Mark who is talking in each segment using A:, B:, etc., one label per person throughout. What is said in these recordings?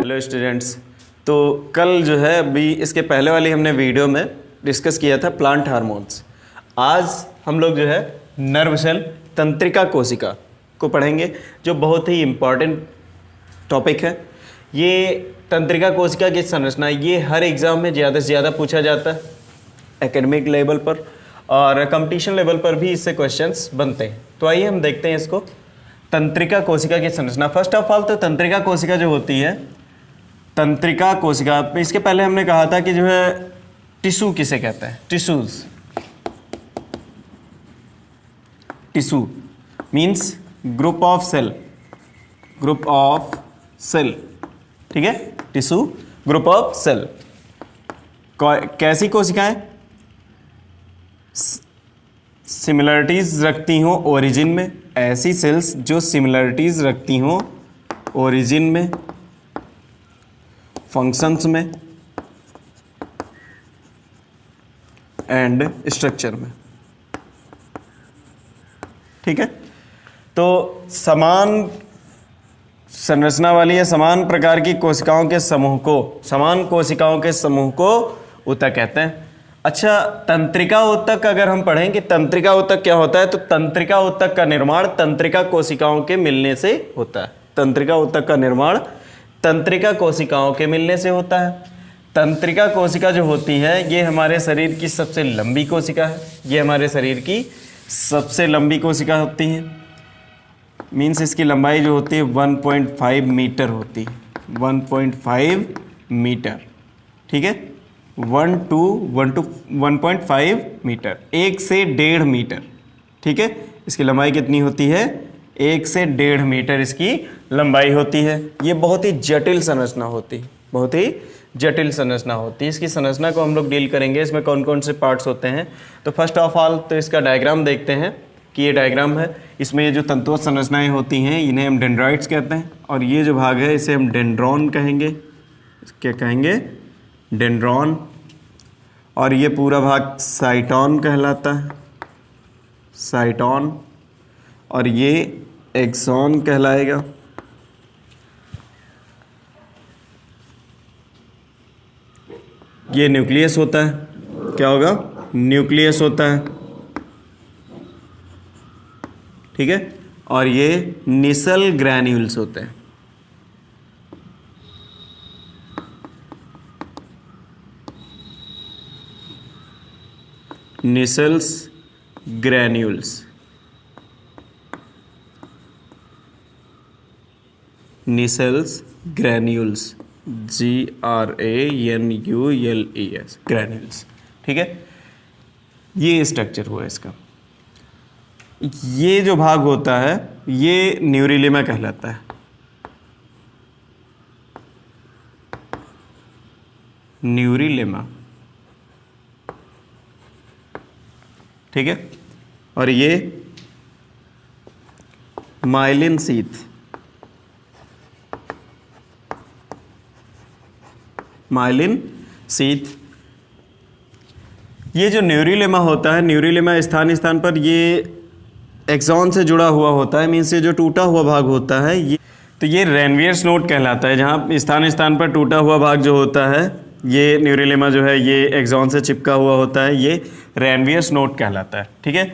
A: Hello students. तो कल जो है अभी इसके पहले वाली हमने वीडियो में डिस्कस किया था प्लांट हार्मोन्स। आज हम लोग जो है नर्व सेल तंत्रिका कोशिका को पढ़ेंगे, जो बहुत ही इम्पॉर्टेंट टॉपिक है। ये तंत्रिका कोशिका की संरचना ये हर एग्ज़ाम में ज़्यादा से ज़्यादा पूछा जाता है एकेडमिक लेवल पर, और कंपटीशन लेवल पर भी इससे क्वेश्चंस बनते हैं। तो आइए हम देखते हैं इसको, तंत्रिका कोशिका की संरचना। फर्स्ट ऑफ ऑल तो तंत्रिका कोशिका जो होती है, तंत्रिका कोशिका, इसके पहले हमने कहा था कि जो है टिश्यू किसे कहते हैं, tissues. Tissue means group of cell, group of cell, ठीक है। Tissue group of cell. कैसी कोशिकाएं? सिमिलरिटीज रखती हो ओरिजिन में, ऐसी सेल्स जो सिमिलरिटीज रखती हो ओरिजिन में, फंक्शंस में एंड स्ट्रक्चर में, ठीक है। तो समान संरचना वाली या समान प्रकार की कोशिकाओं के समूह को, समान कोशिकाओं के समूह को ऊतक कहते हैं। अच्छा, तंत्रिका ऊतक अगर हम पढ़ें कि तंत्रिका ऊतक क्या होता है, तो तंत्रिका ऊतक का निर्माण तंत्रिका कोशिकाओं के मिलने से होता है। तंत्रिका ऊतक का निर्माण तंत्रिका कोशिकाओं के मिलने से होता है। तंत्रिका कोशिका जो होती है ये हमारे शरीर की सबसे लंबी कोशिका है। ये हमारे शरीर की सबसे लंबी कोशिका होती है। मीन्स इसकी लंबाई जो होती है 1.5 मीटर होती है, 1.5 मीटर, ठीक है। 1.5 मीटर, 1 से 1.5 मीटर, ठीक है। इसकी लंबाई कितनी होती है? 1 से 1.5 मीटर इसकी लंबाई होती है। ये बहुत ही जटिल संरचना होती है, बहुत ही जटिल संरचना होती है। इसकी संरचना को हम लोग डील करेंगे, इसमें कौन कौन से पार्ट्स होते हैं। तो फर्स्ट ऑफ ऑल तो इसका डायग्राम देखते हैं कि ये डायग्राम है। इसमें ये जो तंतुओं संरचनाएं होती हैं इन्हें हम डेंड्राइट्स कहते हैं, और ये जो भाग है इसे हम डेंड्रॉन कहेंगे। क्या कहेंगे? डेंड्रॉन। और ये पूरा भाग साइटॉन कहलाता है, साइटॉन। और ये एक्सॉन कहलाएगा। ये न्यूक्लियस होता है। क्या होगा? न्यूक्लियस होता है, ठीक है। और ये निसल ग्रैन्यूल्स होते हैं। Nissl's granules, Nissl's granules, GRANULES, granules, ठीक है। ये स्ट्रक्चर हुआ इसका। ये जो भाग होता है ये न्यूरिलेमा कहलाता है। न्यूरिलेमा, ठीक है। और ये माइलिन शीथ, माइलिन शीथ। ये जो न्यूरिलेमा होता है, न्यूरिलेमा स्थान स्थान पर ये एक्सॉन से जुड़ा हुआ होता है। मीन्स ये जो टूटा हुआ भाग होता है ये, तो ये रेनवियर्स नोड कहलाता है। जहाँ स्थान स्थान पर टूटा हुआ भाग जो होता है, ये न्यूरिलेमा जो है ये एक्सॉन से चिपका हुआ होता है, ये रेनवियर्स नोड कहलाता है, ठीक है।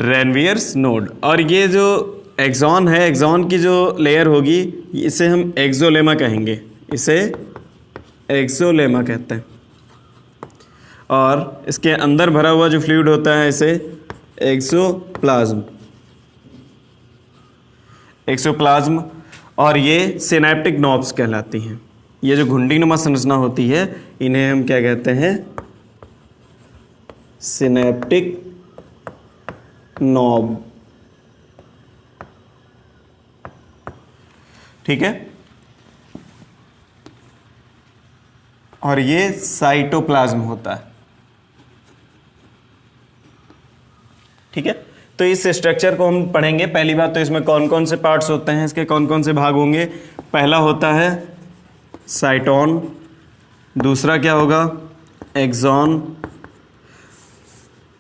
A: रेनवियर्स नोड। और ये जो एक्सॉन है, एक्सॉन की जो लेयर होगी इसे हम एक्सोलेमा कहेंगे, इसे एक्सोलेमा कहते हैं। और इसके अंदर भरा हुआ जो फ्लूइड होता है इसे एक्सोप्लाज्म, एक्सोप्लाज्म। और ये सिनैप्टिक नॉब्स कहलाती हैं। ये जो घुंडीनुमा संरचना होती है इन्हें हम क्या कहते हैं? सिनैप्टिक नॉब, ठीक है। और ये साइटोप्लाज्म होता है, ठीक है। तो इस स्ट्रक्चर को हम पढ़ेंगे। पहली बात तो इसमें कौन कौन से पार्ट्स होते हैं, इसके कौन कौन से भाग होंगे। पहला होता है साइटॉन, दूसरा क्या होगा? एक्सॉन।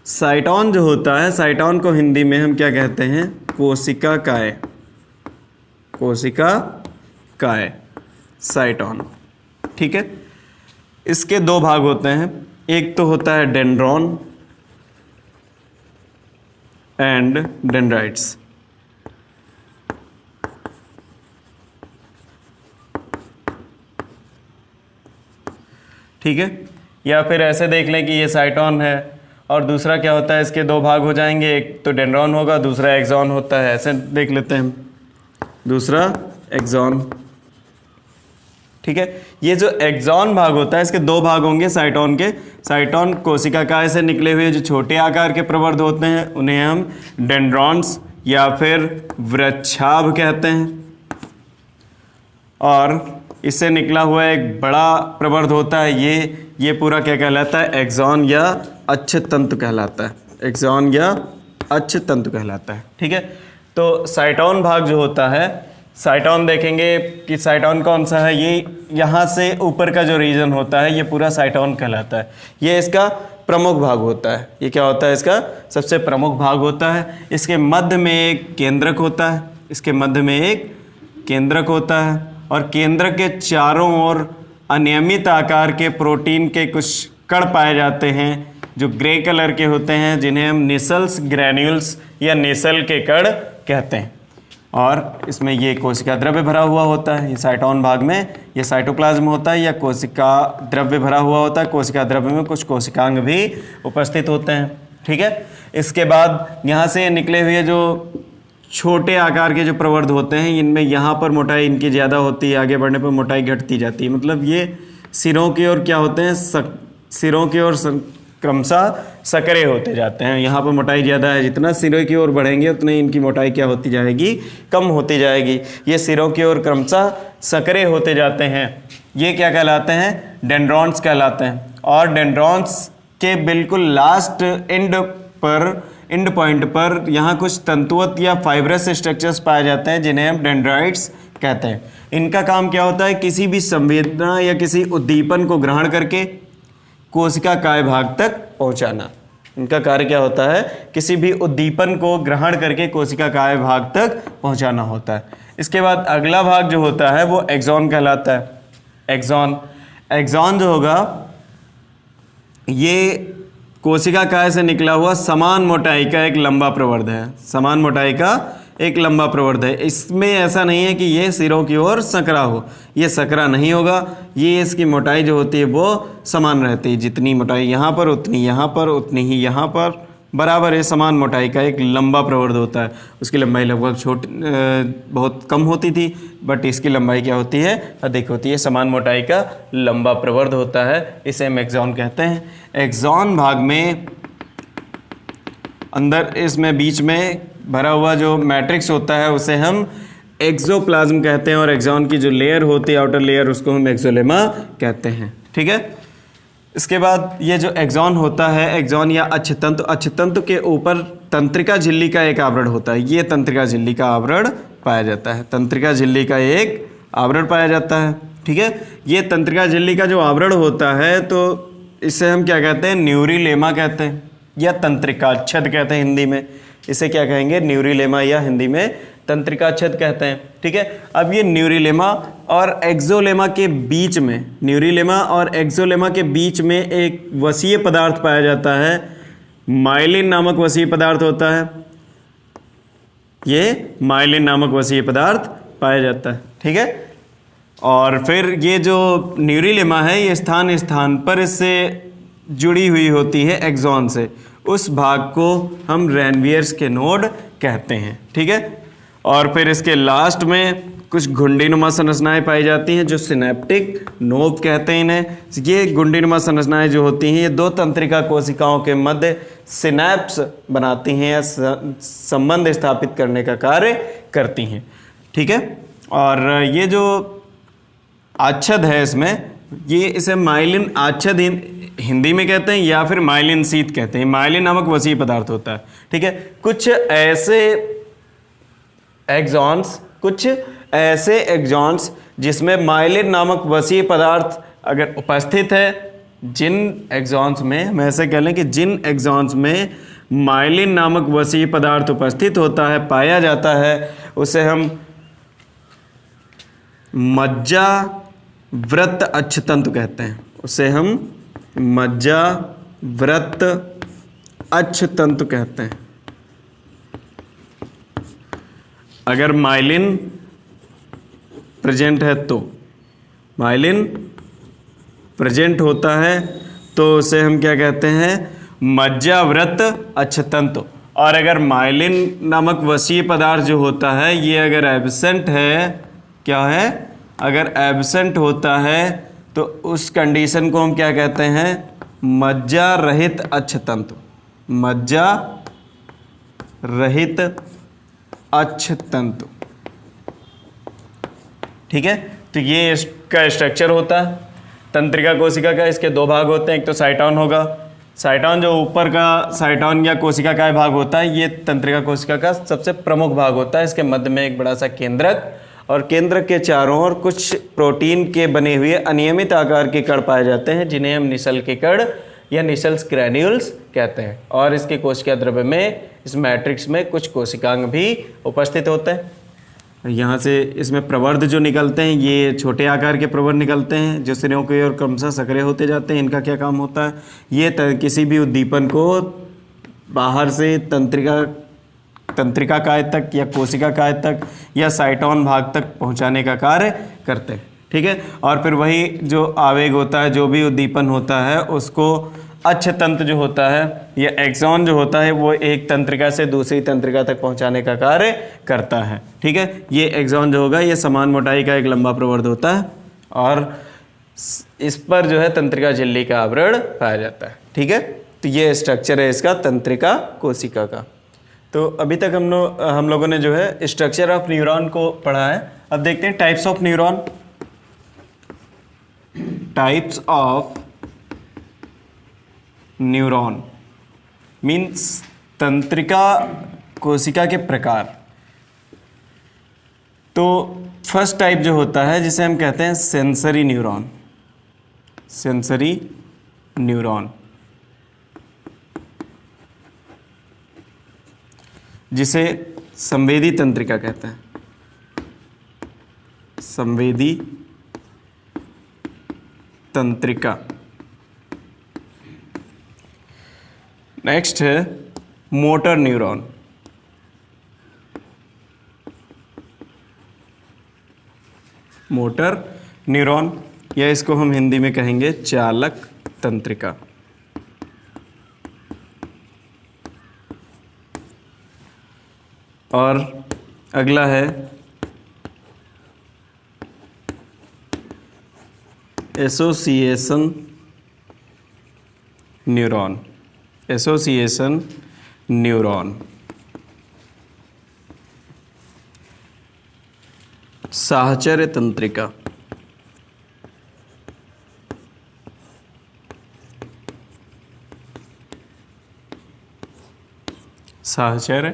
A: साइटॉन जो होता है, साइटॉन को हिंदी में हम क्या कहते हैं? कोशिका काय, कोशिका काय। साइटोन। ठीक है, इसके दो भाग होते हैं, एक तो होता है डेंड्रॉन एंड डेंड्राइट्स। ठीक है, या फिर ऐसे देख लें कि ये साइटोन है और दूसरा क्या होता है, इसके दो भाग हो जाएंगे, एक तो डेंड्रॉन होगा, दूसरा एक्सॉन होता है। ऐसे देख लेते हैं, दूसरा एक्सॉन। ठीक है, ये जो एक्सॉन भाग होता है इसके दो भाग होंगे साइटोन के। साइटोन कोशिकाएं से निकले हुए जो छोटे आकार के प्रवर्ध होते हैं उन्हें हम डेंड्रॉन्स या फिर वृक्षाभ कहते हैं, और इससे निकला हुआ एक बड़ा प्रवर्ध होता है, ये पूरा क्या कहलाता है, एक्सॉन या अच्छ तंतु कहलाता है। एक्सॉन या अच्छ तंतु कहलाता है। ठीक है, तो साइटोन भाग जो होता है, साइटोन देखेंगे कि साइटोन कौन सा है, ये यहाँ से ऊपर का जो रीजन होता है ये पूरा साइटोन कहलाता है। ये इसका प्रमुख भाग होता है। ये क्या होता है, इसका सबसे प्रमुख भाग होता है। इसके मध्य में एक केंद्रक होता है, इसके मध्य में एक केंद्रक होता है, और केंद्र के चारों ओर अनियमित आकार के प्रोटीन के कुछ कण पाए जाते हैं जो ग्रे कलर के होते हैं, जिन्हें हम निसल्स ग्रैन्यूल्स या निसल के कण कहते हैं। और इसमें ये कोशिका द्रव्य भरा हुआ होता है। ये साइटोन भाग में ये साइटोप्लाज्म होता है या कोशिका द्रव्य भरा हुआ होता है। कोशिका द्रव्य में कुछ कोशिकांग भी उपस्थित होते हैं। ठीक है, इसके बाद यहाँ से निकले हुए जो छोटे आकार के जो प्रवर्ध होते हैं, इनमें यहाँ पर मोटाई इनकी ज़्यादा होती है, आगे बढ़ने पर मोटाई घटती जाती है। मतलब ये सिरों की ओर क्या होते हैं, सिरों की ओर क्रमशः सकरे होते जाते हैं। यहाँ पर मोटाई ज़्यादा है, जितना सिरों की ओर बढ़ेंगे उतनी इनकी मोटाई क्या होती जाएगी, कम होती जाएगी। ये सिरों की ओर क्रमशः सकरे होते जाते हैं। ये क्या कहलाते हैं, डेंड्रॉन्स कहलाते हैं। और डेंड्रॉन्स के बिल्कुल लास्ट एंड पॉइंट पर यहाँ कुछ तंतुवत या फाइब्रस स्ट्रक्चर्स पाए जाते हैं, जिन्हें हम डेंड्राइट्स कहते हैं। इनका काम क्या होता है, किसी भी संवेदना या किसी उद्दीपन को ग्रहण करके कोशिका काय भाग तक पहुंचाना। इनका कार्य क्या होता है, किसी भी उद्दीपन को ग्रहण करके कोशिका काय भाग तक पहुंचाना होता है। इसके बाद अगला भाग जो होता है वो एक्सॉन कहलाता है। एक्सॉन जो होगा ये कोशिका काय से निकला हुआ समान मोटाई का एक लंबा प्रवर्ध है। समान मोटाई का एक लंबा प्रवर्ध है। इसमें ऐसा नहीं है कि ये सिरों की ओर सकरा हो, ये सकरा नहीं होगा। ये इसकी मोटाई जो होती है वो समान रहती है, जितनी मोटाई यहाँ पर उतनी यहाँ पर, उतनी ही यहाँ पर, बराबर है। समान मोटाई का एक लंबा प्रवर्ध होता है। उसकी लंबाई लगभग बहुत कम होती थी, बट इसकी लंबाई क्या होती है, अधिक होती है। समान मोटाई का लंबा प्रवर्ध होता है, इसे हम एक्सॉन कहते हैं। एक्सॉन भाग में अंदर इसमें बीच में भरा हुआ जो मैट्रिक्स होता है उसे हम एक्सोप्लाज्म कहते हैं, और एक्सॉन की जो लेयर होती है, आउटर लेयर, उसको हम एक्सोलेमा कहते हैं। ठीक है, इसके बाद ये जो एक्सॉन होता है, एक्सॉन या अक्षतंतु के ऊपर तंत्रिका झिल्ली का एक आवरण होता है। ये तंत्रिका झिल्ली का आवरण पाया जाता है। तंत्रिका झिल्ली का एक आवरण पाया जाता है। ठीक है, ये तंत्रिका झिल्ली का जो आवरण होता है, तो इसे हम क्या कहते हैं, न्यूरिलेमा कहते हैं या तंत्रिकाच्छद कहते हैं हिंदी में। इसे क्या कहेंगे, न्यूरिलेमा या हिंदी में तंत्रिकाच्छद कहते हैं। ठीक है, अब ये न्यूरिलेमा और एक्सोलेमा के बीच में, न्यूरिलेमा और एक्सोलेमा के बीच में एक वसीय पदार्थ पाया जाता है। माइलिन नामक वसीय पदार्थ होता है। ये माइलिन नामक वसीय पदार्थ पाया जाता है। ठीक है, और फिर ये जो न्यूरिलेमा है ये स्थान स्थान पर इससे जुड़ी हुई होती है एक्सॉन से। उस भाग को हम रैनवियर्स के नोड कहते हैं। ठीक है, और फिर इसके लास्ट में कुछ घुंडीनुमा संरचनाएं पाई जाती हैं जो सिनेप्टिक नोब कहते हैं इन्हें। ये घुंडीनुमा संरचनाएं जो होती हैं ये दो तंत्रिका कोशिकाओं के मध्य सिनैप्स बनाती हैं या संबंध स्थापित करने का कार्य करती हैं। ठीक है, और ये जो आच्छद है इसमें, ये इसे माइलिन आच्छद हिंदी में कहते हैं या फिर माइलिन शीत कहते हैं। माइलिन नामक वसीय पदार्थ होता है। ठीक है, कुछ ऐसे एक्सॉन्स जिसमें माइलिन नामक वसीय पदार्थ अगर उपस्थित है, जिन एक्सॉन्स में हम ऐसे कह लें कि जिन एक्सॉन्स में माइलिन नामक वसीय पदार्थ उपस्थित होता है, पाया जाता है, उसे हम मज्जा वृत्त अक्षतंतु कहते हैं, उसे हम मज्जा वृत्त अक्षतंतु कहते हैं। अगर माइलिन प्रेजेंट है तो, माइलिन प्रेजेंट होता है तो उसे हम क्या कहते हैं, मज्जावृत्त अक्षतंतु। और अगर माइलिन नामक वसीय पदार्थ जो होता है ये अगर एब्सेंट है, क्या है, अगर एब्सेंट होता है तो उस कंडीशन को हम क्या कहते हैं, मज्जा रहित अक्षतंतु, मज्जा रहित अक्षतंतु। ठीक है, तो ये इसका स्ट्रक्चर होता है तंत्रिका कोशिका का। इसके दो भाग होते हैं, एक तो साइटॉन होगा, साइटॉन जो ऊपर का साइटॉन या कोशिका का भाग होता है, ये तंत्रिका कोशिका का सबसे प्रमुख भाग होता है। इसके मध्य में एक बड़ा सा केंद्रक और केंद्रक के चारों ओर कुछ प्रोटीन के बने हुए अनियमित आकार के कण पाए जाते हैं, जिन्हें हम निशल के कण या निशल्स ग्रैन्यूल्स कहते हैं। और इसके कोशिका द्रव्य में, इस मैट्रिक्स में कुछ कोशिकांग भी उपस्थित होते हैं। यहाँ से इसमें प्रवर्ध जो निकलते हैं, ये छोटे आकार के प्रवर्ध निकलते हैं जो सिरों की ओर क्रमशः सक्रिय होते जाते हैं। इनका क्या काम होता है, ये किसी भी उद्दीपन को बाहर से तंत्रिका काय तक या कोशिका काय तक या साइटॉन भाग तक पहुँचाने का कार्य करते हैं। ठीक है, और फिर वही जो आवेग होता है, जो भी उद्दीपन होता है, उसको अक्षतंतु जो होता है या एक्सॉन जो होता है, वो एक तंत्रिका से दूसरी तंत्रिका तक पहुंचाने का कार्य करता है। ठीक है, ये एक्सॉन जो होगा ये समान मोटाई का एक लंबा प्रवर्ध होता है और इस पर जो है तंत्रिका झिल्ली का आवरण पाया जाता है। ठीक है, तो ये स्ट्रक्चर है इसका तंत्रिका कोशिका का। तो अभी तक हम लोगों ने जो है स्ट्रक्चर ऑफ न्यूरॉन को पढ़ा है। अब देखते हैं types of neuron. Types of neuron means तंत्रिका कोशिका के प्रकार। तो फर्स्ट टाइप जो होता है जिसे हम कहते हैं सेंसरी न्यूरॉन, सेंसरी न्यूरॉन, जिसे संवेदी तंत्रिका कहते हैं, संवेदी तंत्रिका। नेक्स्ट है मोटर न्यूरॉन, मोटर न्यूरॉन या इसको हम हिंदी में कहेंगे चालक तंत्रिका। और अगला है एसोसिएशन न्यूरॉन, एसोसिएशन न्यूरॉन। साहचर्य तंत्रिका, साहचर्य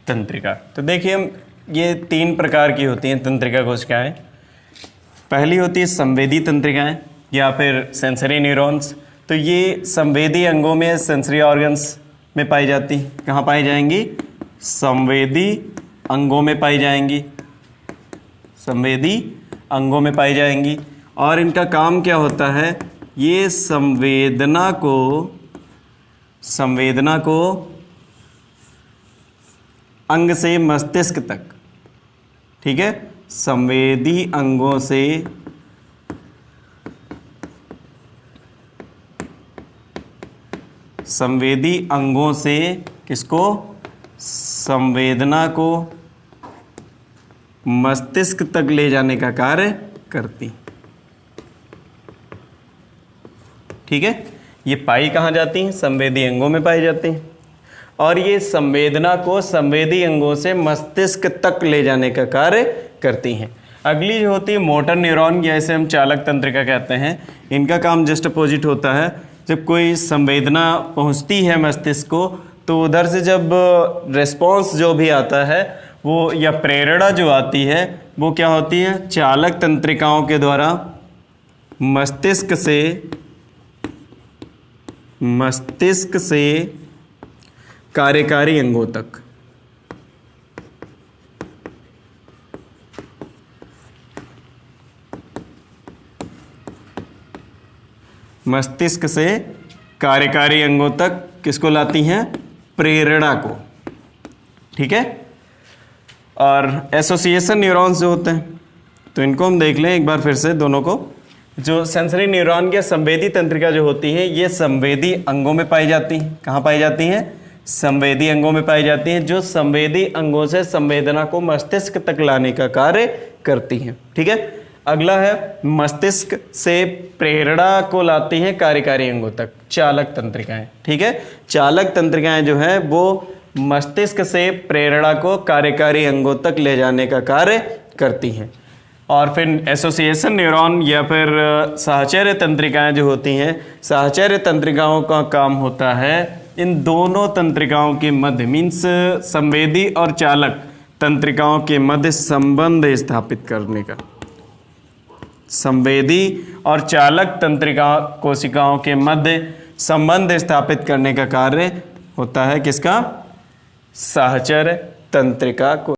A: तंत्रिका। तो देखिए हम ये तीन प्रकार की होती हैं तंत्रिका कोशिकाएं। पहली होती है संवेदी तंत्रिकाएं या फिर सेंसरी न्यूरॉन्स। तो ये संवेदी अंगों में, सेंसरी ऑर्गन्स में पाई जाती। कहाँ पाई जाएंगी, संवेदी अंगों में पाई जाएंगी, संवेदी अंगों में पाई जाएंगी। और इनका काम क्या होता है, ये संवेदना को अंग से मस्तिष्क तक, ठीक है, संवेदी अंगों से संवेदी अंगों से किसको, संवेदना को मस्तिष्क तक ले जाने का कार्य करती। ठीक है, ये पाई कहाँ जाती हैं, संवेदी अंगों में पाई जाती हैं। और ये संवेदना को संवेदी अंगों से मस्तिष्क तक ले जाने का कार्य करती हैं। अगली जो होती है मोटर न्यूरॉन या इसे हम चालक तंत्रिका कहते हैं। इनका काम जस्ट अपोजिट होता है। जब कोई संवेदना पहुंचती है मस्तिष्क को तो उधर से जब रिस्पॉन्स जो भी आता है वो या प्रेरणा जो आती है वो क्या होती है, चालक तंत्रिकाओं के द्वारा मस्तिष्क से कार्यकारी अंगों तक। मस्तिष्क से कार्यकारी अंगों तक किसको लाती हैं? प्रेरणा को। ठीक है। और एसोसिएशन न्यूरॉन्स जो होते हैं, तो इनको हम देख लें एक बार फिर से दोनों को। जो सेंसरी न्यूरॉन के संवेदी तंत्रिका जो होती है, ये संवेदी अंगों में पाई जाती हैं। कहाँ पाई जाती हैं? संवेदी अंगों में पाई जाती हैं, जो संवेदी अंगों से संवेदना को मस्तिष्क तक लाने का कार्य करती हैं। ठीक है। अगला है मस्तिष्क से प्रेरणा को लाती हैं कार्यकारी अंगों तक, चालक तंत्रिकाएं। ठीक है। चालक तंत्रिकाएं जो है वो मस्तिष्क से प्रेरणा को कार्यकारी अंगों तक ले जाने का कार्य करती हैं। और फिर एसोसिएशन न्यूरॉन या फिर साहचर्य तंत्रिकाएं जो होती हैं, साहचर्य तंत्रिकाओं का काम होता है इन दोनों तंत्रिकाओं के मध्य, मीन्स संवेदी और चालक तंत्रिकाओं के मध्य संबंध स्थापित करने का। संवेदी और चालक तंत्रिका कोशिकाओं के मध्य संबंध स्थापित करने का कार्य होता है किसका? साहचर्य तंत्रिका को।